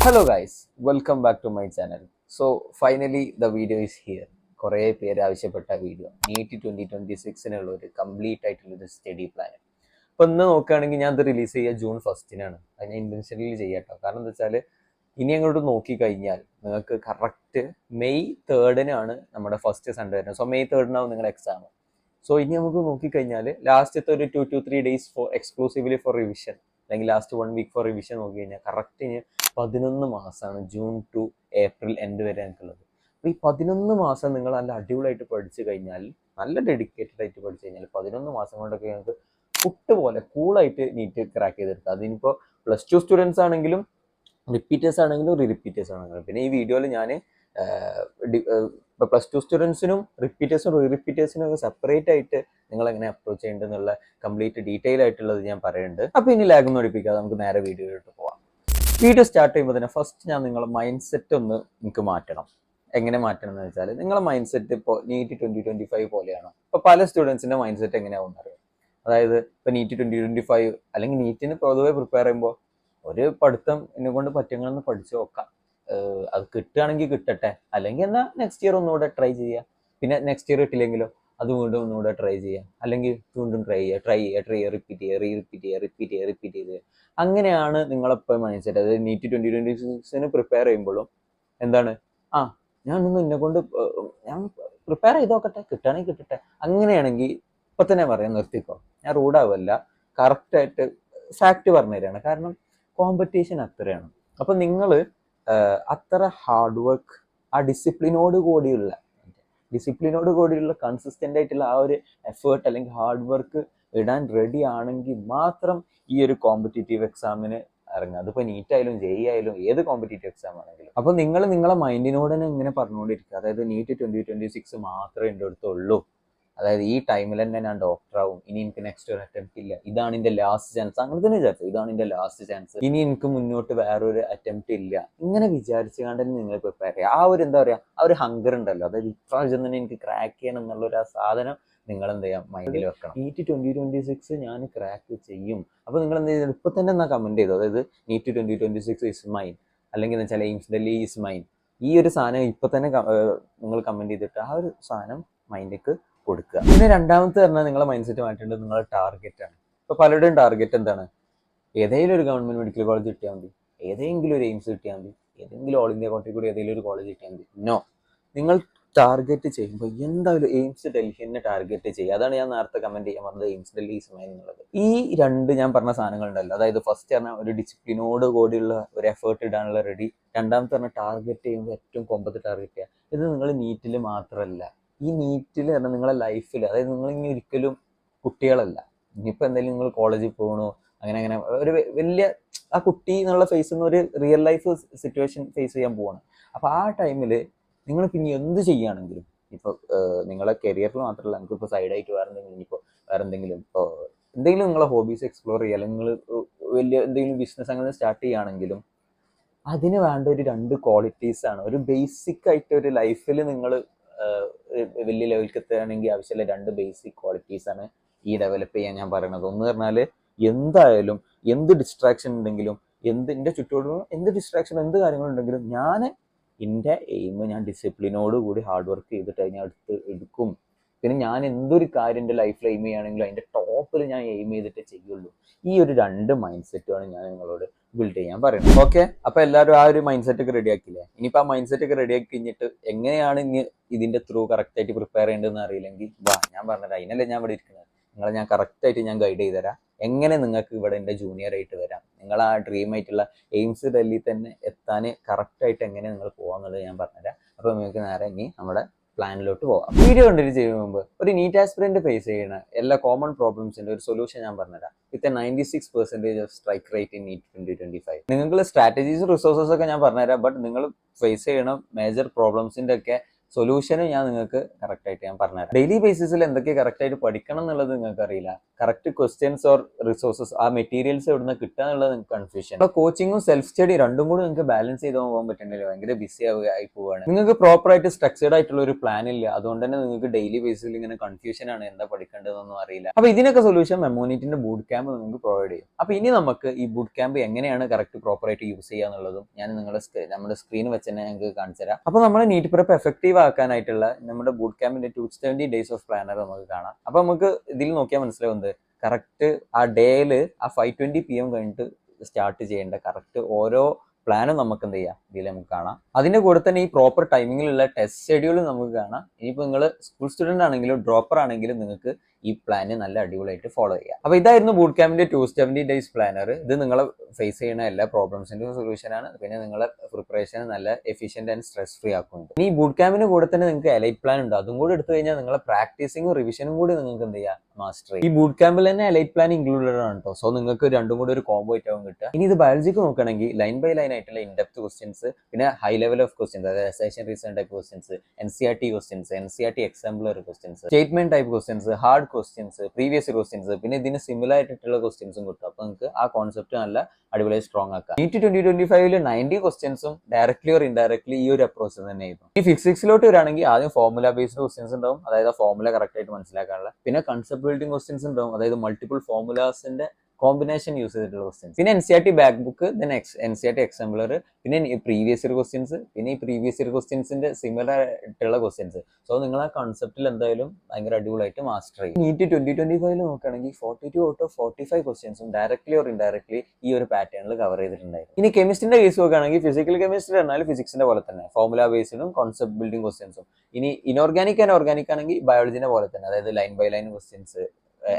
Hello guys, welcome back to my channel. So finally the video is here. കുറേ പേര് ആവശ്യപ്പെട്ട video NEET 2026 ഒരു complete ആയിട്ടുള്ളൊരു study plan. അപ്പോൾ ഇന്ന് നോക്കുകയാണെങ്കിൽ ഞാൻ ഇത് റിലീസ് ചെയ്യുക ജൂൺ 1-നാണ്. അത് ഞാൻ ഇൻറ്റൻഷനലി ചെയ്യാട്ടോ. കാരണം എന്താ വെച്ചാൽ ഇനി അങ്ങോട്ട് നോക്കിക്കഴിഞ്ഞാൽ നിങ്ങൾക്ക് കറക്റ്റ് മെയ് 3-നാണ് നമ്മുടെ ഫസ്റ്റ് സൺഡേ വരുന്നത്. സോ മെയ് 3-നാവും നിങ്ങളുടെ എക്സാം. സോ ഇനി നമുക്ക് നോക്കിക്കഴിഞ്ഞാൽ ലാസ്റ്റത്തെ ഒരു 2 to 3 days for exclusively for revision, അല്ലെങ്കിൽ ലാസ്റ്റ് 1 week ഫോർ റിവിഷൻ നോക്കി കഴിഞ്ഞാൽ കറക്റ്റ് ഇനി 11 മാസമാണ് ജൂൺ ടു ഏപ്രിൽ എൻഡ് വരെ എനിക്കുള്ളത്. അപ്പോൾ ഈ 11 മാസം നിങ്ങൾ നല്ല അടിപൊളിയായിട്ട് പഠിച്ചു കഴിഞ്ഞാൽ, നല്ല ഡെഡിക്കേറ്റഡ് ആയിട്ട് പഠിച്ചു കഴിഞ്ഞാൽ 11 മാസം കൊണ്ടൊക്കെ നിങ്ങൾക്ക് പുട്ട് പോലെ കൂളായിട്ട് നീറ്റ് ക്രാക്ക് ചെയ്തെടുക്കാം. അതിനിപ്പോൾ +2 സ്റ്റുഡൻസ് ആണെങ്കിലും റിപ്പീറ്റേഴ്സ് ആണെങ്കിലും റിപ്പീറ്റേഴ്സ് ആണെങ്കിലും. പിന്നെ ഈ വീഡിയോയിൽ ഞാൻ ഇപ്പോൾ +2 സ്റ്റുഡൻസിനും റിപ്പീറ്റേഴ്സിനും ഒക്കെ സെപ്പറേറ്റ് ആയിട്ട് നിങ്ങൾ എങ്ങനെ അപ്രോച്ച് ചെയ്യേണ്ടതെന്നുള്ള കംപ്ലീറ്റ് ഡീറ്റെയിൽ ആയിട്ടുള്ളത് ഞാൻ പറയുന്നുണ്ട്. അപ്പോൾ ഇനി ലാഗ് പഠിപ്പിക്കാതെ നമുക്ക് നേരെ വീഡിയോയിലോട്ട് പോവാം. വീഡിയോ സ്റ്റാർട്ട് ചെയ്യുമ്പോൾ തന്നെ ഫസ്റ്റ് ഞാൻ നിങ്ങളെ മൈൻഡ് സെറ്റ് ഒന്ന് നിങ്ങൾക്ക് മാറ്റണം. എങ്ങനെ മാറ്റണം എന്ന് വെച്ചാൽ, നിങ്ങളെ മൈൻഡ് സെറ്റ് ഇപ്പോൾ നീറ്റ് 2025 പോലെയാണോ? ഇപ്പോൾ പല സ്റ്റുഡൻസിൻ്റെ മൈൻഡ് സെറ്റ് എങ്ങനെയാവും അറിയാം. അതായത് ഇപ്പോൾ നീറ്റ് 2025 അല്ലെങ്കിൽ നീറ്റിന് പൊതുവെ പ്രിപ്പയർ ചെയ്യുമ്പോൾ ഒരു പഠിത്തം എന്നെ കൊണ്ട് പറ്റുന്നതെന്ന് പഠിച്ചു നോക്കാം, അത് കിട്ടുകയാണെങ്കിൽ കിട്ടട്ടെ, അല്ലെങ്കിൽ എന്നാൽ നെക്സ്റ്റ് ഇയർ ഒന്നുകൂടെ ട്രൈ ചെയ്യുക. പിന്നെ നെക്സ്റ്റ് ഇയർ കിട്ടില്ലെങ്കിലോ അത് വീണ്ടും ഒന്നുകൂടെ ട്രൈ ചെയ്യുക, അല്ലെങ്കിൽ വീണ്ടും ട്രൈ ചെയ്യുക, റിപ്പീറ്റ് ചെയ്യുക. അങ്ങനെയാണ് നിങ്ങളിപ്പോൾ മൈൻഡ് സെറ്റ്. അതായത് നീറ്റ് 2026 പ്രിപ്പയർ ചെയ്യുമ്പോഴും എന്താണ്, ഞാനൊന്ന് എന്നെ കൊണ്ട് ഞാൻ പ്രിപ്പയർ ചെയ്ത് നോക്കട്ടെ, കിട്ടുകയാണെങ്കിൽ കിട്ടട്ടെ. അങ്ങനെയാണെങ്കിൽ ഇപ്പം തന്നെ പറയാൻ നിർത്തിക്കോ. ഞാൻ റൂഡാവല്ല, കറക്റ്റായിട്ട് ഫാക്റ്റ് പറഞ്ഞു തരികയാണ്. കാരണം കോമ്പറ്റീഷൻ അത്രയാണ്. അപ്പം നിങ്ങൾ അത്ര ഹാർഡ് വർക്ക്, ആ ഡിസിപ്ലിനോട് കൂടിയുള്ള കൺസിസ്റ്റൻ്റ് ആയിട്ടുള്ള ആ ഒരു എഫേർട്ട് അല്ലെങ്കിൽ ഹാർഡ് വർക്ക് ഇടാൻ റെഡി ആണെങ്കിൽ മാത്രം ഈ ഒരു കോമ്പറ്റീറ്റീവ് എക്സാമിന് ഇറങ്ങുക. അതിപ്പോൾ നീറ്റ് ആയാലും JEE ആയാലും ഏത് കോമ്പറ്റീറ്റീവ് എക്സാം ആണെങ്കിലും. അപ്പോൾ നിങ്ങൾ നിങ്ങളെ മൈൻഡിനോട് തന്നെ ഇങ്ങനെ പറഞ്ഞുകൊണ്ടിരിക്കുക. അതായത് നീറ്റ് 2026 മാത്രമേ എൻ്റെ അടുത്തുള്ളൂ, അതായത് ഈ ടൈമിൽ തന്നെ ഞാൻ ഡോക്ടറാവും, ഇനി എനിക്ക് നെക്സ്റ്റ് ഒരു അറ്റംപ്റ്റ് ഇല്ല, ഇതാണ് എൻ്റെ ലാസ്റ്റ് ചാൻസ്. അങ്ങനെ തന്നെ വിചാരിച്ചു, ഇതാണ് എൻ്റെ ലാസ്റ്റ് ചാൻസ്, ഇനി എനിക്ക് മുന്നോട്ട് വേറൊരു അറ്റംപ്റ്റ് ഇല്ല. ഇങ്ങനെ വിചാരിച്ചുകൊണ്ട് തന്നെ നിങ്ങൾ പ്രിപ്പയർ ചെയ്യുക. ആ ഒരു എന്താ പറയുക, ആ ഒരു ഹങ്കർ ഉണ്ടല്ലോ, അതായത് ഇപ്രാവശ്യം തന്നെ എനിക്ക് ക്രാക്ക് ചെയ്യണം എന്നുള്ളൊരു ആ സാധനം നിങ്ങൾ എന്ത് ചെയ്യാം, മൈൻഡിൽ വെക്കണം. നീറ്റ് 2026 ഞാൻ ക്രാക്ക് ചെയ്യും. അപ്പോൾ നിങ്ങൾ എന്ത് ചെയ്തു, ഇപ്പം തന്നെ എന്നാൽ കമൻറ്റ് ചെയ്തു. അതായത് നീറ്റ് 2026 ഇസ് മൈൻ, അല്ലെങ്കിൽ എന്ന് വെച്ചാൽ എയിംസ് ഡൽഹി ഈസ് മൈൻ. ഈ ഒരു സാധനം ഇപ്പം തന്നെ നിങ്ങൾ കമൻറ്റ് ചെയ്തിട്ട് ആ ഒരു സാധനം മൈൻഡിലേക്ക് കൊടുക്കുക. പിന്നെ രണ്ടാമത്തെ പറഞ്ഞാൽ നിങ്ങളെ മൈൻഡ് സെറ്റ് മാറ്റേണ്ടത് നിങ്ങളുടെ ടാർഗറ്റാണ്. ഇപ്പോൾ പലരുടെയും ടാർഗറ്റ് എന്താണ്, ഏതെങ്കിലും ഒരു ഗവൺമെൻറ് മെഡിക്കൽ കോളേജ് കിട്ടിയാൽ മതി, ഏതെങ്കിലും ഒരു എയിംസ് കിട്ടിയാൽ മതി, ഏതെങ്കിലും ഓൾ ഇന്ത്യ കോട്ടയിൽ കൂടി ഏതെങ്കിലും ഒരു കോളേജ് കിട്ടിയാൽ മതി. നോ, നിങ്ങൾ ടാർഗറ്റ് ചെയ്യുമ്പോൾ എന്തായാലും എയിംസ് ഡൽഹി തന്നെ ടാർഗറ്റ് ചെയ്യുക. അതാണ് ഞാൻ നേരത്തെ കമൻറ്റ് ചെയ്യാൻ പറഞ്ഞത്, എയിംസ് ഡൽഹി ഈസ് മൈൻ എന്നുള്ളത്. ഈ രണ്ട് ഞാൻ പറഞ്ഞ സാധനങ്ങളുണ്ടല്ലോ, അതായത് ഫസ്റ്റ് പറഞ്ഞാൽ ഒരു ഡിസിപ്ലിനോട് കൂടിയുള്ള ഒരു എഫേർട്ട് ഇടാനുള്ള റെഡി, രണ്ടാമത്തെ പറഞ്ഞാൽ ടാർഗറ്റ് ചെയ്യുമ്പോൾ ഏറ്റവും കൊമ്പത്ത് ടാർഗറ്റ് ചെയ്യുക. ഇത് നിങ്ങൾ നീറ്റിൽ മാത്രമല്ല, ഈ നീറ്റിൽ പറഞ്ഞാൽ നിങ്ങളെ ലൈഫിൽ, അതായത് നിങ്ങളിങ്ങനെ ഒരിക്കലും കുട്ടികളല്ല. ഇനിയിപ്പോൾ എന്തെങ്കിലും നിങ്ങൾ കോളേജിൽ പോകണോ, അങ്ങനെ ഒരു വലിയ ആ കുട്ടി എന്നുള്ള ഫേസിൽ നിന്ന് ഒരു റിയൽ ലൈഫ് സിറ്റുവേഷൻ ഫേസ് ചെയ്യാൻ പോവാണ്. അപ്പോൾ ആ ടൈമിൽ നിങ്ങൾ പിന്നെ എന്ത് ചെയ്യുകയാണെങ്കിലും, ഇപ്പോൾ നിങ്ങളെ കരിയറിൽ മാത്രമല്ല, നമുക്കിപ്പോൾ സൈഡായിട്ട് വേറെ എന്തെങ്കിലും ഇപ്പോൾ എന്തെങ്കിലും നിങ്ങളെ ഹോബീസ് എക്സ്പ്ലോർ ചെയ്യുക, അല്ലെങ്കിൽ നിങ്ങൾ വലിയ എന്തെങ്കിലും ബിസിനസ് അങ്ങനെ സ്റ്റാർട്ട് ചെയ്യുകയാണെങ്കിലും അതിന് വേണ്ട ഒരു 2 ക്വാളിറ്റീസാണ്. ഒരു ബേസിക് ആയിട്ട് ഒരു ലൈഫിൽ നിങ്ങൾ വലിയ ലെവലിലേക്ക് എത്തുകയാണെങ്കിൽ ആവശ്യമുള്ള 2 ബേസിക് ക്വാളിറ്റീസാണ് ഈ ഡെവലപ്പ് ചെയ്യാൻ ഞാൻ പറയുന്നത്. ഒന്ന് പറഞ്ഞാൽ, എന്തായാലും എന്ത് ഡിസ്ട്രാക്ഷൻ ഉണ്ടെങ്കിലും, എൻ്റെ ചുറ്റോടും എന്ത് ഡിസ്ട്രാക്ഷൻ, എന്ത് കാര്യങ്ങളുണ്ടെങ്കിലും ഞാൻ എൻ്റെ എയിം, ഞാൻ ഡിസിപ്ലിനോട് കൂടി ഹാർഡ് വർക്ക് ചെയ്തിട്ട് ഞാൻ എടുക്കും. പിന്നെ ഞാൻ എന്തൊരു കാര്യം എൻ്റെ ലൈഫിൽ എയിം ചെയ്യുകയാണെങ്കിലും അതിൻ്റെ ടോപ്പിൽ ഞാൻ എയിം ചെയ്തിട്ടേ ചെയ്യുള്ളൂ. ഈ ഒരു 2 മൈൻഡ് സെറ്റുമാണ് ഞാൻ നിങ്ങളോട് ബിൽഡ് ചെയ്യാൻ പറയുന്നത്. ഓക്കെ, അപ്പോൾ എല്ലാവരും ആ ഒരു മൈൻഡ് സെറ്റ് ഒക്കെ റെഡി ആക്കിയില്ലേ? ഇനിയിപ്പോൾ ആ മൈൻഡ് സെറ്റ് ഒക്കെ റെഡി ആക്കി കഴിഞ്ഞിട്ട് എങ്ങനെയാണ് ഇനി ഇതിൻ്റെ ത്രൂ കറക്റ്റായിട്ട് പ്രിപ്പയർ ചെയ്യേണ്ടതെന്ന് അറിയില്ലെങ്കിൽ ഞാൻ പറഞ്ഞത്, അതിനല്ലേ ഞാൻ ഇവിടെ ഇരിക്കുന്നത്. നിങ്ങളെ ഞാൻ കറക്റ്റായിട്ട് ഞാൻ ഗൈഡ് ചെയ്ത് തരാം, എങ്ങനെ നിങ്ങൾക്ക് ഇവിടെ എൻ്റെ ജൂനിയർ ആയിട്ട് വരാം, നിങ്ങൾ ആ ഡ്രീം ആയിട്ടുള്ള എയിംസ് ഡൽഹി തന്നെ എത്താൻ കറക്റ്റായിട്ട് എങ്ങനെ നിങ്ങൾ പോകാമെന്നുള്ളത് ഞാൻ പറഞ്ഞുതരാം. അപ്പോൾ നിങ്ങൾക്ക് നേരെ ഇനി നമ്മുടെ പ്ലാനിലോട്ട് പോകാം. വീഡിയോ കണ്ടിട്ട് ചെയ്യുന്ന മുമ്പ് ഒരു നീറ്റ് ആസ്പിറന്റ് ഫേസ് ചെയ്യുന്ന എല്ലാ കോമൺ പ്രോബ്ലംസിന്റെ ഒരു സൊല്യൂഷൻ ഞാൻ പറഞ്ഞുതരാം. With 96% of strike rate in NEET 2025. നിങ്ങൾക്ക് സ്ട്രാറ്റജീസ് റിസോഴ്സസ് ഒക്കെ ഞാൻ പറഞ്ഞുതരാം. ബട്ട് നിങ്ങൾ ഫേസ് ചെയ്യണ മേജർ പ്രോബ്ലംസിന്റെ ഒക്കെ സൊല്യൂഷനും ഞാൻ നിങ്ങൾക്ക് കറക്റ്റ് ആയിട്ട് ഞാൻ പറഞ്ഞുതരാം. ഡെയിലി ബേസിസിൽ എന്തൊക്കെ കറക്റ്റ് ആയിട്ട് പഠിക്കണം എന്നുള്ളത് നിങ്ങൾക്ക് അറിയില്ല, കറക്റ്റ് ക്വസ്റ്റ്യൻസ് ഓർ റിസോഴ്സസ് ആ മെറ്റീരിയൽസ് എവിടുന്ന് കിട്ടുക എന്നുള്ളത് നിങ്ങൾക്ക് കൺഫ്യൂഷൻ. അപ്പോൾ കോച്ചിങ്ങും സെൽഫ് സ്റ്റഡി രണ്ടും കൂടി നിങ്ങൾക്ക് ബാലൻസ് ചെയ്ത് പോകാൻ പറ്റുന്നില്ല, ഭയങ്കര ബിസി ആയി പോവുകയാണ്. നിങ്ങൾക്ക് പ്രോപ്പർ ആയിട്ട് സ്ട്രക്ചേർഡ് ആയിട്ടുള്ള ഒരു പ്ലാൻ ഇല്ല, അതുകൊണ്ട് തന്നെ നിങ്ങൾക്ക് ഡെയിലി ബേസിൽ ഇങ്ങനെ കൺഫ്യൂഷൻ ആണ്, എന്താ പഠിക്കേണ്ടതെന്നൊന്നും അറിയില്ല. അപ്പോൾ ഇതിനൊക്കെ സൊല്യൂഷൻ മെമ്മോനീറ്റിന്റെ ബൂട്ട് ക്യാമ്പ് നിങ്ങൾക്ക് പ്രൊവൈഡ് ചെയ്യും. അപ്പോൾ ഇനി നമുക്ക് ഈ ബൂട്ട് ക്യാമ്പ് എങ്ങനെയാണ് കറക്റ്റ് പ്രോപ്പർ ആയിട്ട് യൂസ് ചെയ്യുക എന്നുള്ളതും ഞാൻ നമ്മുടെ സ്ക്രീൻ വെച്ച് തന്നെ ഞങ്ങൾക്ക് കാണിച്ചു തരാം. അപ്പോൾ നമ്മുടെ നീറ്റ് പ്രിപ്പ് എഫക്റ്റീവ് ആക്കാനായിട്ടുള്ള നമ്മുടെ ബൂട്ട് ക്യാമ്പിന്റെ 270 ഡേയ്സ് ഓഫ് പ്ലാനർ നമുക്ക് കാണാം. അപ്പോൾ നമുക്ക് ഇതിൽ നോക്കിയാൽ മനസ്സിലാവുന്നത് കറക്റ്റ് ആ ഡേയില് ആ 5:20 PM കഴിഞ്ഞിട്ട് സ്റ്റാർട്ട് ചെയ്യേണ്ട കറക്റ്റ് ഓരോ പ്ലാനും നമുക്ക് എന്ത് ചെയ്യാം ഇതിൽ നമുക്ക് കാണാം. അതിന്റെ കൂടെ തന്നെ ഈ പ്രോപ്പർ ടൈമിങ്ങിലുള്ള ടെസ്റ്റ് ഷെഡ്യൂൾ നമുക്ക് കാണാം. ഇനിയിപ്പോൾ നിങ്ങൾ സ്കൂൾ സ്റ്റുഡന്റ് ആണെങ്കിലും ഡ്രോപ്പർ ആണെങ്കിലും നിങ്ങൾക്ക് ഈ പ്ലാന് നല്ല അടിപൊളിയായിട്ട് ഫോളോ ചെയ്യാം. അപ്പോൾ ഇതായിരുന്നു ബൂട്ട് ക്യാമ്പിന്റെ 270 ഡേയ്സ് പ്ലാനർ. ഇത് നിങ്ങളെ ഫേസ് ചെയ്യുന്ന എല്ലാ പ്രോബ്ലംസിന്റെ സൊല്യൂഷൻ ആണ്. പിന്നെ നിങ്ങളെ പ്രിപ്പറേഷൻ നല്ല എഫിഷ്യന്റ് ആൻഡ് സ്ട്രെസ് ഫ്രീ ആക്കുന്നുണ്ട്. ഇനി ഈ ബൂട്ട് ക്യാമ്പിന് കൂടെ തന്നെ നിങ്ങൾക്ക് എലൈറ്റ് പ്ലാൻ ഉണ്ട്, അതും കൂടി എടുത്തു കഴിഞ്ഞാൽ നിങ്ങളെ പ്രാക്ടീസിങ്ങും റിവിഷനും കൂടി നിങ്ങൾക്ക് എന്ത് ചെയ്യാം മാസ്റ്റർ. ഈ ബൂട്ട് ക്യാമ്പിൽ തന്നെ എലൈറ്റ് പ്ലാൻ ഇൻക്ലൂഡഡ് ആണ് കേട്ടോ. സോ നിങ്ങൾക്ക് രണ്ടും കൂടി ഒരു കോംബോ ആയിട്ടാവും കിട്ടുക. ഇനി ഇത് ബയോളജിക്ക് നോക്കുകയാണെങ്കിൽ ലൈൻ ബൈ ലൈൻ ആയിട്ടുള്ള ഇൻഡെപ്ത് ക്വസ്റ്റ്യൻസ്, പിന്നെ ഹൈ ലെവൽ ഓഫ് ക്വസ്റ്റ്യൻസ്, അതായത് assertion reason type questions, NCERT questions, NCERT exemplar questions, statement type questions, hard questions, previous questions, പിന്നെ ഇതിന് സിമിലർ ആയിട്ടുള്ള ക്വസ്റ്റ്യൻസും കിട്ടും. അപ്പൊ നിങ്ങൾക്ക് ആ കോൺസെപ്റ്റ് നല്ല അടിപൊളിയായി സ്ട്രോങ് ആക്കാം. നീറ്റ് 2025 90 ക്വസ്റ്റ്യൻസും ഡയറക്ട്ലി ഓർ ഇൻഡയറക്ട്ലി ഈ ഒരു അപ്രോച്ച് തന്നെയായിരുന്നു. ഈ ഫിസിക്സിലോട്ട് വരികയാണെങ്കിൽ ആദ്യം ഫോർമുല ബേസ്ഡ് ക്വസ്റ്റ്യൻസ് ഉണ്ടാവും, അതായത് ഫോർമുല കറക്റ്റ് ആയിട്ട് മനസ്സിലാക്കാനുള്ള. പിന്നെ കൺസെപ്റ്റ് ബിൽഡിംഗ് ക്വസ്റ്റ്യൻസ് ഉണ്ടാവും, അതായത് മൾട്ടിപ്പിൾ ഫോർമുലാസിന്റെ കോമ്പിനേഷൻ യൂസ് ചെയ്തിട്ടുള്ള ക്വസ്റ്റ്യൻസ്. പിന്നെ NCERT ബാക്ക് ബുക്ക്, NCERT എക്സാംപ്ലർ, പിന്നെ പ്രീവിയസ് ഇയർ ക്വസ്റ്റ്യൻസ്, പിന്നെ ഈ പ്രീവിയസ് ഇയർ ക്വസ്റ്റ്യൻസിന്റെ സിമിലർ ആയിട്ടുള്ള ക്വസ്റ്റ്യൻസ്. സോ നിങ്ങൾ ആ കൺസെപ്റ്റിൽ എന്തായാലും ഭയങ്കര അടിപൊളിയായിട്ട് മാസ്റ്റർ ചെയ്യും. നീറ്റ് 2025 നോക്കുകയാണെങ്കിൽ 42 ഔട്ട് ഓഫ് 45 ക്വസ്റ്റ്യൻസും ഡയറക്ട്ലി ഓർ ഇൻഡയറക്ട്ലി ഈ ഒരു പാറ്റേണിൽ കവർ ചെയ്തിട്ടുണ്ടായിരുന്നു. ഇനി കെമിസ്ട്രിന്റെ കേസ് നോക്കുകയാണെങ്കിൽ ഫിസിക്കൽ കെമിസ്ട്രി പറഞ്ഞാൽ ഫിസിക്സിന്റെ പോലെ തന്നെ ഫോർമുല ബേസ്ഡും കോൺസെപ്റ്റ് ബിൽഡിംഗ് ക്വസ്റ്റ്യൻസും. ഇനി ഇനോർഗാനിക് ആൻഡ് ഓർഗാനിക് ആണെങ്കിൽ ബയോളജിനെ പോലെ തന്നെ, അതായത് line by line questions,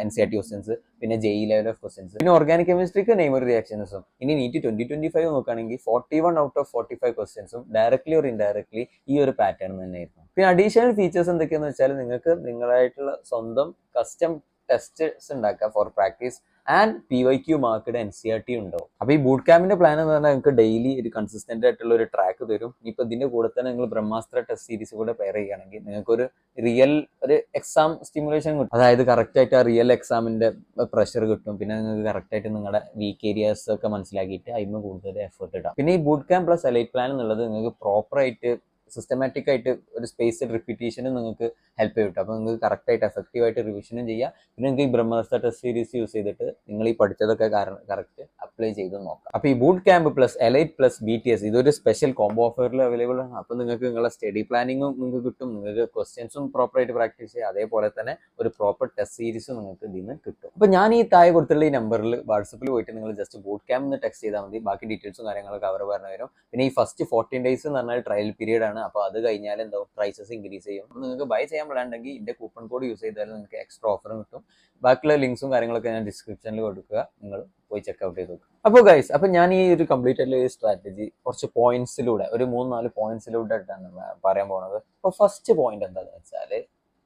NCERT questions, പിന്നെ JEE ലെവൽ ഓഫ് ക്വസ്റ്റ്യൻസ്, പിന്നെ ഓർഗാനിക് കെമിസ്ട്രിക്ക് നെയ്മർ റിയാക്ഷൻസും. ഇനി നീറ്റ് 2025 നോക്കുകയാണെങ്കിൽ 41 ഔട്ട് ഓഫ് 45 ക്വസ്റ്റ്യൻസും ഡയറക്ട്ലി ഓർ ഇൻഡയറക്ട്ലി ഈ ഒരു പാറ്റേൺ തന്നെയായിരുന്നു. പിന്നെ അഡീഷണൽ ഫീച്ചേഴ്സ് എന്തൊക്കെയാന്ന് വെച്ചാൽ നിങ്ങൾക്ക് നിങ്ങളായിട്ടുള്ള സ്വന്തം കസ്റ്റം ടെസ്റ്റ്സ് ഉണ്ടാക്കുക for practice and PYQ marked NCERT ഉണ്ടാവും. അപ്പൊ ഈ ബൂട്ട് ക്യാമ്പിന്റെ പ്ലാൻ എന്ന് പറഞ്ഞാൽ നിങ്ങൾക്ക് ഡെയിലി ഒരു കൺസിസ്റ്റന്റ് ആയിട്ടുള്ള ഒരു ട്രാക്ക് തരും. ഇപ്പൊ ഇതിന്റെ കൂടെ തന്നെ നിങ്ങൾ ബ്രഹ്മാസ്ത്ര ടെസ്റ്റ് സീരീസ് കൂടെ പെയർ ചെയ്യുകയാണെങ്കിൽ നിങ്ങൾക്ക് ഒരു റിയൽ ഒരു എക്സാം സ്റ്റിമുലേഷൻ കിട്ടും, അതായത് കറക്റ്റ് ആയിട്ട് ആ റിയൽ എക്സാമിന്റെ പ്രഷർ കിട്ടും. പിന്നെ നിങ്ങൾക്ക് കറക്റ്റ് ആയിട്ട് നിങ്ങളുടെ വീക്ക് ഏരിയാസ് ഒക്കെ മനസ്സിലാക്കിയിട്ട് അതിന് കൂടുതൽ എഫേർട്ട് ഇടാം. പിന്നെ ഈ boot camp plus elite plan എന്നുള്ളത് നിങ്ങൾക്ക് പ്രോപ്പർ ആയിട്ട് സിസ്റ്റമാറ്റിക് ആയിട്ട് ഒരു സ്പേസ്ഡ് റിപ്പീറ്റേഷനും നിങ്ങൾക്ക് ഹെൽപ്പ് ചെയ്യും. അപ്പോൾ നിങ്ങൾക്ക് കറക്റ്റ് ആയിട്ട് എഫക്റ്റീവ് ആയിട്ട് റിവിഷനും ചെയ്യാം. പിന്നെ നിങ്ങൾക്ക് ഈ ബ്രഹ്മാസ്ത്ര ടെസ്റ്റ് സീരീസ് യൂസ് ചെയ്തിട്ട് നിങ്ങൾ ഈ പഠിച്ചതൊക്കെ കറക്റ്റ് അപ്ലൈ ചെയ്ത് നോക്കാം. അപ്പോൾ ഈ boot camp plus elite plus BTS ഇതൊരു സ്പെഷ്യൽ കോംബോ ഓഫറിൽ അവൈലബിൾ ആണ്. അപ്പോൾ നിങ്ങൾക്ക് നിങ്ങളുടെ സ്റ്റഡി പ്ലാനിങ്ങും നിങ്ങൾക്ക് കിട്ടും, നിങ്ങൾക്ക് ക്വസ്റ്റ്യൻസും പ്രോപ്പർ ആയിട്ട് പ്രാക്ടീസ് ചെയ്യുക, അതേപോലെ തന്നെ ഒരു പ്രോപ്പർ ടെസ്റ്റ് സീരീസും നിങ്ങൾക്ക് ഇതിൽ നിന്ന് കിട്ടും. അപ്പോൾ ഞാൻ ഈ താഴെ കൊടുത്തുള്ള ഈ നമ്പറിൽ വാട്സപ്പിൽ പോയിട്ട് നിങ്ങൾ ജസ്റ്റ് ബൂട്ട് ക്യാമ്പ് എന്ന് ടെക്സ്റ്റ് ചെയ്താൽ മതി, ബാക്കി ഡീറ്റെയിൽസും കാര്യങ്ങളൊക്കെ അവർ പറഞ്ഞു തരും. പിന്നെ ഈ ഫസ്റ്റ് 14 ഡേയ്സ് എന്ന് പറഞ്ഞാൽ ട്രയൽ പീരീഡ് ആണ്. അപ്പോൾ അത് കഴിഞ്ഞാൽ എന്താവും പ്രൈസസ് ഇൻക്രീസ് ചെയ്യും. അപ്പോൾ നിങ്ങൾക്ക് ബൈ ചെയ്യാൻ പ്ലാനുണ്ടെങ്കിൽ ഇതിന്റെ കൂപ്പൺ കോഡ് യൂസ് ചെയ്താൽ നിങ്ങൾക്ക് എക്സ്ട്രാ ഓഫറും കിട്ടും. ബാക്കിയുള്ള ലിങ്ക്സും കാര്യങ്ങളൊക്കെ ഞാൻ ഡിസ്ക്രിപ്ഷനിൽ കൊടുക്കുക, നിങ്ങൾ പോയി ചെക്ക്ഔട്ട് ചെയ്ത് നോക്കുക. അപ്പോൾ ഗൈസ്, അപ്പോൾ ഞാൻ ഈ ഒരു കംപ്ലീറ്റ് ആയിട്ടുള്ള ഈ സ്ട്രാറ്റജി കുറച്ച് പോയിന്റ്സിലൂടെ ഒരു 3-4 പോയിന്റ്സിലൂടെ ആയിട്ടാണ് പറയാൻ പോകുന്നത്. അപ്പോൾ ഫസ്റ്റ് പോയിന്റ് എന്താണെന്ന് വെച്ചാൽ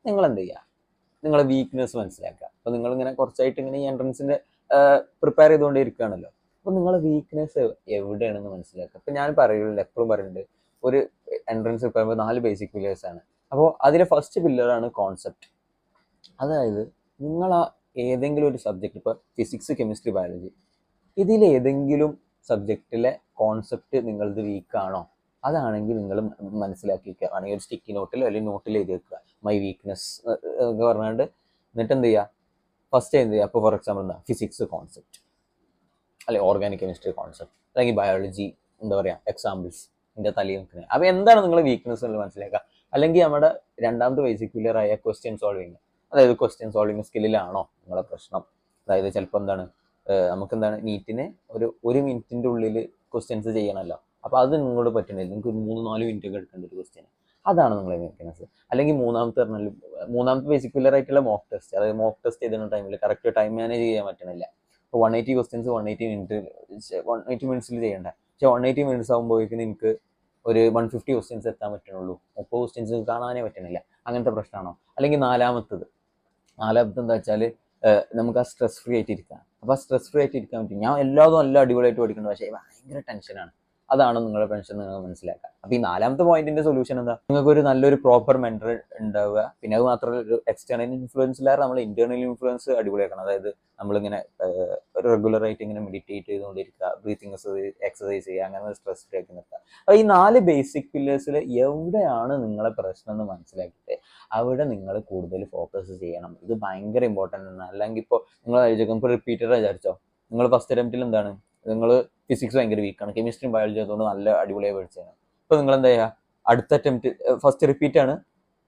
നിങ്ങൾ എന്ത് ചെയ്യുക, നിങ്ങളെ വീക്ക്നെസ് മനസ്സിലാക്കുക. അപ്പോൾ നിങ്ങളിങ്ങനെ കുറച്ചായിട്ട് ഇങ്ങനെ ഈ എൻട്രൻസിന്റെ പ്രിപ്പയർ ചെയ്തുകൊണ്ടിരിക്കുകയാണല്ലോ. അപ്പോൾ നിങ്ങളെ വീക്ക്നെസ് എവിടെയാണെന്ന് മനസ്സിലാക്കുക. അപ്പോൾ ഞാൻ പറയുള്ളൂ, എപ്പോഴും പറയുന്നുണ്ട്, ഒരു എൻട്രൻസ് പ്രിപ്പയർ 4 ബേസിക് പില്ലേഴ്സ് ആണ്. അപ്പോൾ അതിലെ ഫസ്റ്റ് പില്ലറാണ് കോൺസെപ്റ്റ്. അതായത് നിങ്ങൾ ആ ഏതെങ്കിലും ഒരു സബ്ജക്റ്റ്, ഇപ്പോൾ ഫിസിക്സ്, കെമിസ്ട്രി, ബയോളജി, ഇതിലേതെങ്കിലും സബ്ജക്റ്റിലെ കോൺസെപ്റ്റ് നിങ്ങളത് വീക്കാണോ, അതാണെങ്കിൽ നിങ്ങൾ മനസ്സിലാക്കിക്കുക. ആണെങ്കിൽ ഒരു സ്റ്റിക്കി നോട്ടിലോ അല്ലെങ്കിൽ നോട്ടിൽ എഴുതി വെക്കുക, മൈ വീക്ക്നെസ് എന്ന് പറഞ്ഞാണ്ട്. എന്നിട്ട് എന്ത് ചെയ്യുക, ഫസ്റ്റ് എന്ത് ചെയ്യുക, അപ്പോൾ ഫോർ എക്സാമ്പിൾ എന്താ ഫിസിക്സ് കോൺസെപ്റ്റ്, അല്ലെങ്കിൽ ഓർഗാനിക് കെമിസ്ട്രി കോൺസെപ്റ്റ്, അല്ലെങ്കിൽ ബയോളജി എന്താ പറയുക എക്സാമ്പിൾസ് എൻ്റെ തലയിൽ നിൽക്കുന്നത്. അപ്പോൾ എന്താണ് നിങ്ങളുടെ വീക്ക്നെസ് എന്ന് മനസ്സിലാക്കുക. അല്ലെങ്കിൽ നമ്മുടെ രണ്ടാമത്തെ ബേസിക് പില്ലറായ ക്വസ്റ്റ്യൻ സോൾവിങ്, അതായത് ക്വസ്റ്റ്യൻ സോൾവിങ് സ്കില്ലിലാണോ നിങ്ങളെ പ്രശ്നം. അതായത് ചിലപ്പോൾ എന്താണ് നമുക്കെന്താണ് നീറ്റിന് ഒരു മിനിറ്റിൻ്റെ ഉള്ളിൽ ക്വസ്റ്റ്യൻസ് ചെയ്യണമല്ലോ. അപ്പോൾ അത് നിങ്ങളോട് പറ്റുന്നില്ല, നിങ്ങൾക്ക് ഒരു 3-4 മിനിറ്റ് ഒക്കെ എടുക്കേണ്ട ഒരു ക്വസ്റ്റ്യൻ. അതാണ് നിങ്ങളെ വീക്ക്നെസ്. അല്ലെങ്കിൽ മൂന്നാമത്തെ ബേസിക് പില്ലറായിട്ടുള്ള മോക്ക് ടെസ്റ്റ്, അതായത് മോക്ക് ടെസ്റ്റ് ചെയ്തിരുന്ന ടൈമിൽ കറക്റ്റ് ടൈം മാനേജ് ചെയ്യാൻ പറ്റണില്ല. ഇപ്പോൾ 180 ക്വസ്റ്റ്യൻസ് 180 മിനിറ്റ്സിൽ ചെയ്യേണ്ട, പക്ഷേ 180 മിനിറ്റ്സ് ആകുമ്പോഴേക്കും നിങ്ങൾക്ക് ഒരു 150 ക്വസ്റ്റ്യൻസ് എത്താൻ പറ്റുന്നുള്ളൂ, 30 ക്വസ്റ്റ്യൻസ് കാണാനേ പറ്റുന്നില്ല. അങ്ങനത്തെ പ്രശ്നമാണോ? അല്ലെങ്കിൽ നാലാമത്തത് എന്താ വെച്ചാൽ നമുക്ക് ആ സ്ട്രെസ് ഫ്രീ ആയിട്ട് ഇരിക്കാം. അപ്പോൾ ആ സ്ട്രെസ് ഫ്രീ ആയിട്ട് ഇരിക്കാൻ പറ്റും. ഞാൻ എല്ലാതും നല്ല അടിപൊളിയായിട്ട് പഠിക്കുന്നുണ്ട്, പക്ഷേ ഭയങ്കര ടെൻഷനാണ്. അതാണ് നിങ്ങളുടെ പെൻഷൻ നിങ്ങൾ മനസ്സിലാക്കുക. അപ്പൊ ഈ 4ാമത്തെ പോയിന്റിന്റെ സൊല്യൂഷൻ എന്താ? നിങ്ങൾക്ക് ഒരു നല്ലൊരു പ്രോപ്പർ മെന്റർ ഉണ്ടാവുക. പിന്നെ അത് മാത്രമല്ല, ഒരു എക്സ്റ്റേണൽ ഇൻഫ്ലുവൻസിലാറ് നമ്മൾ ഇന്റേണൽ ഇൻഫ്ലുവൻസ് അടിപൊളിയാക്കണം. അതായത് നമ്മളിങ്ങനെ റെഗുലർ ആയിട്ട് ഇങ്ങനെ മെഡിറ്റേറ്റ് ചെയ്തുകൊണ്ടിരിക്കുക, ബ്രീത്തിങ് എക്സസൈസ് ചെയ്യുക, അങ്ങനെ സ്ട്രെസ് ഫ്രീ ആക്കി നിർത്തുക. അപ്പൊ ഈ 4 ബേസിക് പില്ലേഴ്സിൽ എവിടെയാണ് നിങ്ങളെ പ്രശ്നം എന്ന് മനസ്സിലാക്കിയിട്ട് അവിടെ നിങ്ങൾ കൂടുതൽ ഫോക്കസ് ചെയ്യണം. ഇത് ഭയങ്കര ഇമ്പോർട്ടൻ്റ് ആണ്. അല്ലെങ്കിൽ ഇപ്പോൾ നിങ്ങൾ ഇപ്പോൾ റിപ്പീറ്റഡ് വിചാരിച്ചോ, നിങ്ങൾ ഫസ്റ്റ് അറ്റംപ്റ്റിൽ എന്താണ്, നിങ്ങൾ ഫിസിക്സ് ഭയങ്കര വീക്കാണ്, കെമിസ്ട്രിയും ബയോളജി അതുകൊണ്ട് നല്ല അടിപൊളിയായി പഠിച്ചതാണ്. അപ്പോൾ നിങ്ങൾ എന്താ ചെയ്യുക, അടുത്ത അറ്റംപ്റ്റ് ഫസ്റ്റ് റിപ്പീറ്റ് ആണ്,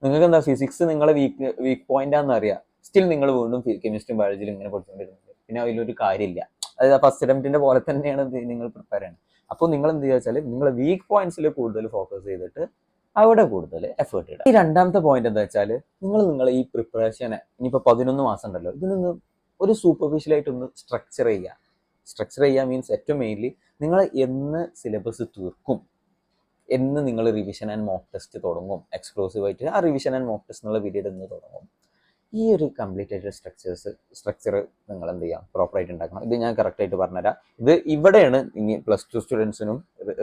നിങ്ങൾക്ക് എന്താ ഫിസിക്സ് നിങ്ങളെ വീക്ക് പോയിന്റ് ആണെന്ന് അറിയാം, സ്റ്റിൽ നിങ്ങൾ വീണ്ടും കെമിസ്ട്രിയും ബയോളജിയും ഇങ്ങനെ പഠിച്ചുകൊണ്ടിരുന്നത്, പിന്നെ അതിലൊരു കാര്യമില്ല. അതായത് ഫസ്റ്റ് അറ്റംപ്റ്റിന്റെ പോലെ തന്നെയാണ് നിങ്ങൾ പ്രിപ്പയർ ചെയ്യുന്നത്. അപ്പോൾ നിങ്ങൾ എന്ത് ചെയ്യുക വെച്ചാൽ നിങ്ങൾ വീക്ക് പോയിന്റ്സിൽ കൂടുതൽ ഫോക്കസ് ചെയ്തിട്ട് അവിടെ കൂടുതൽ എഫേർട്ട് ഇടുക. ഈ 2ാമത്തെ പോയിന്റ് എന്താ വെച്ചാൽ, നിങ്ങൾ ഈ പ്രിപ്പറേഷനെ ഇനിയിപ്പോൾ 11 മാസം ഉണ്ടല്ലോ, ഇതിനൊന്ന് ഒരു സൂപ്പർഫിഷ്യലായിട്ടൊന്ന് സ്ട്രക്ചർ ചെയ്യുക മീൻസ് ഏറ്റവും മെയിൻലി നിങ്ങൾ എന്ന് സിലബസ് തീർക്കും, എന്ന് നിങ്ങൾ റിവിഷൻ ആൻഡ് മോക്ക് ടെസ്റ്റ് തുടങ്ങും, എക്സ്ക്ലൂസീവ് ആയിട്ട് ആ റിവിഷൻ ആൻഡ് മോക്ക് ടെസ്റ്റ് എന്നുള്ള പീരീഡ് എന്ന് തുടങ്ങും. ഈ ഒരു കംപ്ലീറ്റ് ആയിട്ട് സ്ട്രക്ചർ നിങ്ങൾ എന്ത് ചെയ്യാം, പ്രോപ്പറായിട്ട് ഉണ്ടാക്കണം. ഇത് ഞാൻ കറക്റ്റായിട്ട് പറഞ്ഞുതരാം. ഇത് ഇവിടെയാണ് ഇനി +2 സ്റ്റുഡൻസിനും